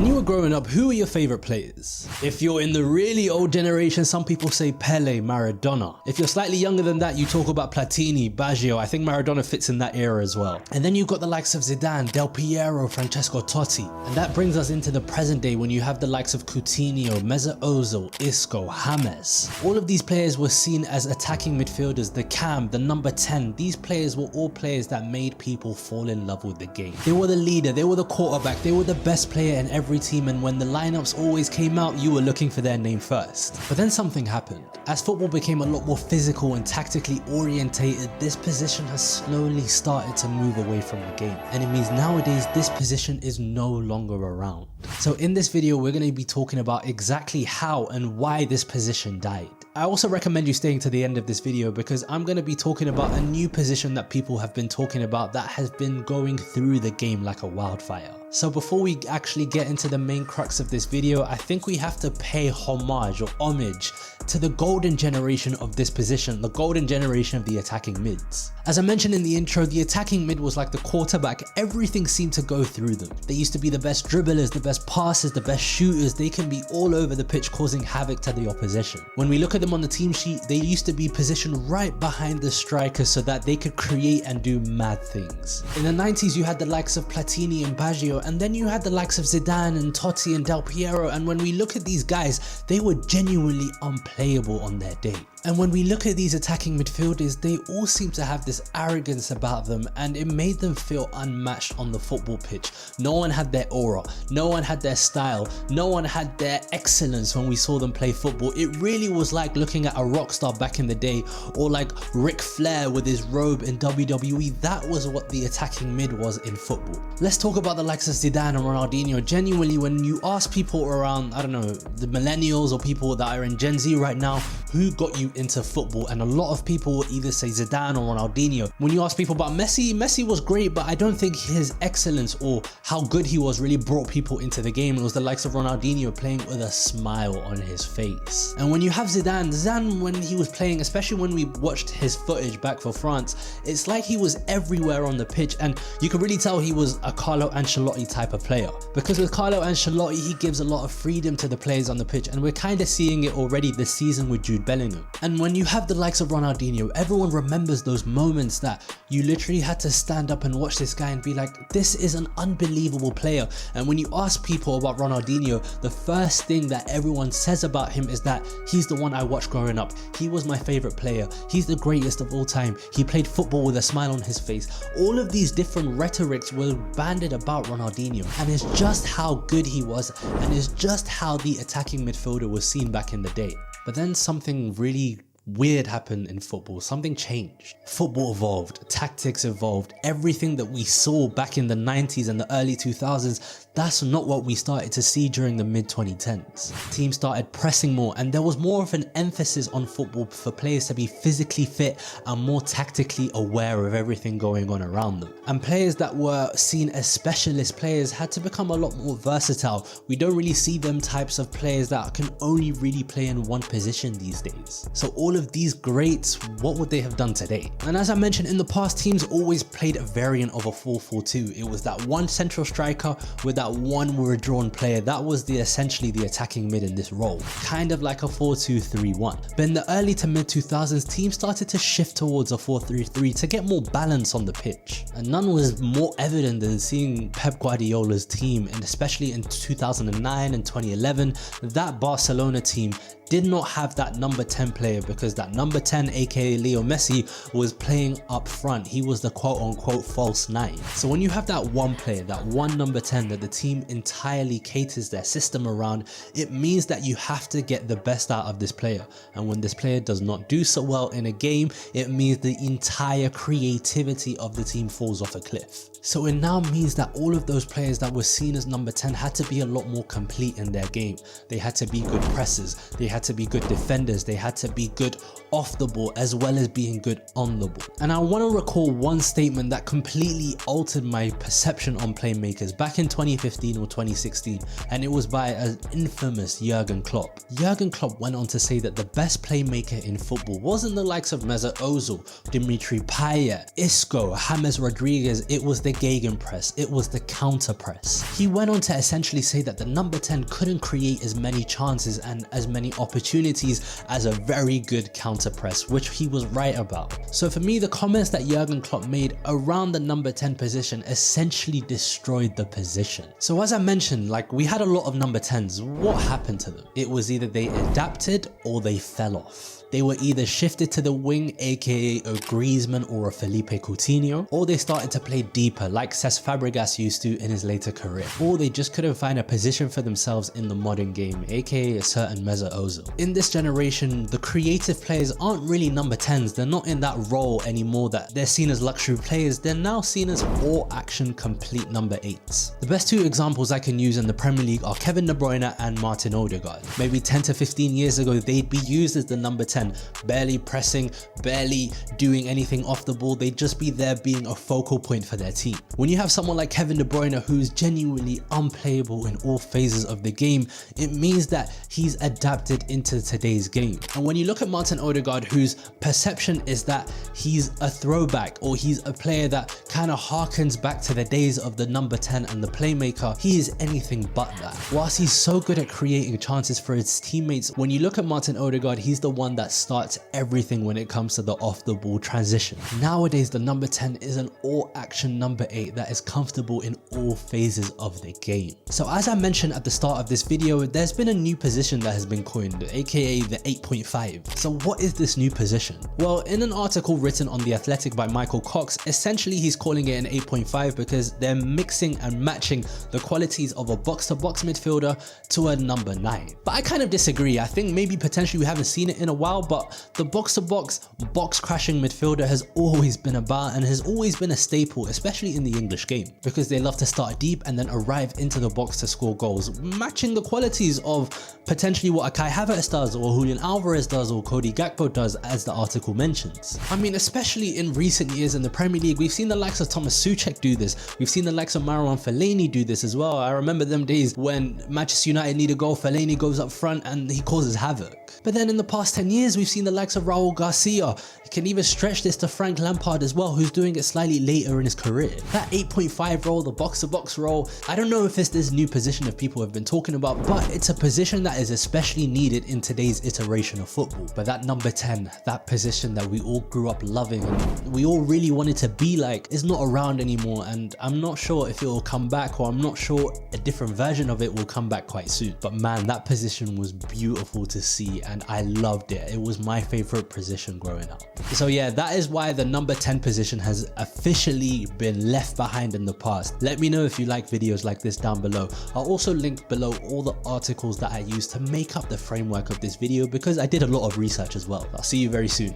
When you were growing up, who were your favorite players? If you're in the really old generation, some people say Pele, Maradona. If you're slightly younger than that, you talk about Platini, Baggio. I think Maradona fits in that era as well. And then you've got the likes of Zidane, Del Piero, Francesco Totti. And that brings us into the present day when you have the likes of Coutinho, Mesut Ozil, Isco, James. All of these players were seen as attacking midfielders, the cam, the number 10. These players were all players that made people fall in love with the game. They were the leader, they were the quarterback, they were the best player in every team, and when the lineups always came out, you were looking for their name first. But then something happened. As football became a lot more physical and tactically orientated, this position has slowly started to move away from the game. And it means nowadays this position is no longer around. So in this video, we're going to be talking about exactly how and why this position died. I also recommend you staying to the end of this video because I'm going to be talking about a new position that people have been talking about that has been going through the game like a wildfire. So before we actually get into the main crux of this video, I think we have to pay homage or homage to the golden generation of this position, the golden generation of the attacking mids. As I mentioned in the intro, the attacking mid was like the quarterback. Everything seemed to go through them. They used to be the best dribblers, the best passers, the best shooters. They can be all over the pitch causing havoc to the opposition. When we look at them on the team sheet, they used to be positioned right behind the striker so that they could create and do mad things. In the 90s, you had the likes of Platini and Baggio, and then you had the likes of Zidane and Totti and Del Piero, and when we look at these guys, they were genuinely unplayable on their day. And when we look at these attacking midfielders, they all seem to have this arrogance about them, and it made them feel unmatched on the football pitch. No one had their aura, no one had their style, no one had their excellence when we saw them play football. It really was like looking at a rock star back in the day, or like Ric Flair with his robe in WWE. That was what the attacking mid was in football. Let's talk about the likes of Zidane and Ronaldinho. Genuinely, when you ask people around, I don't know, the millennials or people that are in Gen Z right now, who got you into football, and a lot of people will either say Zidane or Ronaldinho. When you ask people about Messi was great, but I don't think his excellence or how good he was really brought people into the game. It was the likes of Ronaldinho playing with a smile on his face. And when you have Zidane when he was playing, especially when we watched his footage back for France, it's like he was everywhere on the pitch, and you could really tell he was a Carlo Ancelotti type of player. Because with Carlo Ancelotti, he gives a lot of freedom to the players on the pitch, and we're kind of seeing it already this season with Jude Bellingham. And when you have the likes of Ronaldinho, everyone remembers those moments that you literally had to stand up and watch this guy and be like, this is an unbelievable player. And when you ask people about Ronaldinho, the first thing that everyone says about him is that he's the one I watched growing up. He was my favorite player. He's the greatest of all time. He played football with a smile on his face. All of these different rhetorics were banded about Ronaldinho, and it's just how good he was, and it's just how the attacking midfielder was seen back in the day. But then something really weird happened in football. Something changed. Football evolved, tactics evolved. Everything that we saw back in the 90s and the early 2000s, that's not what we started to see during the mid 2010s. Teams started pressing more, and there was more of an emphasis on football for players to be physically fit and more tactically aware of everything going on around them. And players that were seen as specialist players had to become a lot more versatile. We don't really see them types of players that can only really play in one position these days. So all of these greats, what would they have done today? And as I mentioned in the past, teams always played a variant of a 4-4-2. It was that one central striker with that one withdrawn player. That was essentially the attacking mid in this role, kind of like a 4-2-3-1. But in the early to mid 2000s, teams started to shift towards a 4-3-3 to get more balance on the pitch. And none was more evident than seeing Pep Guardiola's team, and especially in 2009 and 2011, that Barcelona team did not have that number 10 player, because that number 10, aka Leo Messi, was playing up front. He was the quote-unquote false 9. So when you have that one player, that one number 10 that the team entirely caters their system around, it means that you have to get the best out of this player. And when this player does not do so well in a game, it means the entire creativity of the team falls off a cliff. So it now means that all of those players that were seen as number 10 had to be a lot more complete in their game. They had to be good pressers, they had had to be good defenders, they had to be good off the ball as well as being good on the ball. And I want to recall one statement that completely altered my perception on playmakers back in 2015 or 2016, and it was by an infamous Jurgen Klopp. Jurgen Klopp went on to say that the best playmaker in football wasn't the likes of Mesut Ozil, Dimitri Payet, Isco, James Rodriguez, it was the gegenpress, it was the counter press. He went on to essentially say that the number 10 couldn't create as many chances and as many opportunities as a very good counter press, which he was right about. So for me, the comments that Jurgen Klopp made around the number 10 position essentially destroyed the position. So as I mentioned, like, we had a lot of number 10s. What happened to them? It was either they adapted or they fell off. They were either shifted to the wing, aka a Griezmann or a Felipe Coutinho, or they started to play deeper like Cesc Fabregas used to in his later career, or they just couldn't find a position for themselves in the modern game, aka a certain Mesut Ozil. In this generation, the creative players aren't really number 10s, they're not in that role anymore that they're seen as luxury players, they're now seen as all action complete number 8s. The best two examples I can use in the Premier League are Kevin De Bruyne and Martin Odegaard. Maybe 10 to 15 years ago, they'd be used as the number 10, barely pressing, barely doing anything off the ball, they'd just be there being a focal point for their team. When you have someone like Kevin De Bruyne who's genuinely unplayable in all phases of the game, it means that he's adapted into today's game. And when you look at Martin Odegaard, whose perception is that he's a throwback or he's a player that kind of harkens back to the days of the number 10 and the playmaker, he is anything but that. Whilst he's so good at creating chances for his teammates, when you look at Martin Odegaard, he's the one that starts everything when it comes to the off the ball transition. Nowadays, the number 10 is an all action number 8 that is comfortable in all phases of the game. So as I mentioned at the start of this video, there's been a new position that has been coined, aka the 8.5. So what is this new position? Well, in an article written on The Athletic by Michael Cox, essentially he's calling it an 8.5 because they're mixing and matching the qualities of a box-to-box midfielder to a number 9. But I kind of disagree. I think maybe potentially we haven't seen it in a while, but the box-to-box, box-crashing midfielder has always been about and has always been a staple, especially in the English game, because they love to start deep and then arrive into the box to score goals, matching the qualities of potentially what a Kai Havertz does or Julian Alvarez does or Cody Gakpo does, as the article mentions. I mean, especially in recent years in the Premier League, we've seen the likes of Thomas Souček do this, we've seen the likes of Marouane Fellaini do this as well. I remember them days when Manchester United need a goal, Fellaini goes up front and he causes havoc. But then in the past 10 years, we've seen the likes of Raul Garcia. You can even stretch this to Frank Lampard as well, who's doing it slightly later in his career. That 8.5 role, the box-to-box role, I don't know if it's this new position that people have been talking about, but it's a position that is especially needed in today's iteration of football. But that number 10, that position that we all grew up loving and we all really wanted to be like, is not around anymore, and I'm not sure if it will come back, or I'm not sure a different version of it will come back quite soon. But man, that position was beautiful to see and I loved it. It was my favorite position growing up. So yeah, that is why the number 10 position has officially been left behind in the past. Let me know if you like videos like this down below. I'll also link below all the articles that I used to make up the framework of this video because I did a lot of research as well. I'll see you very soon.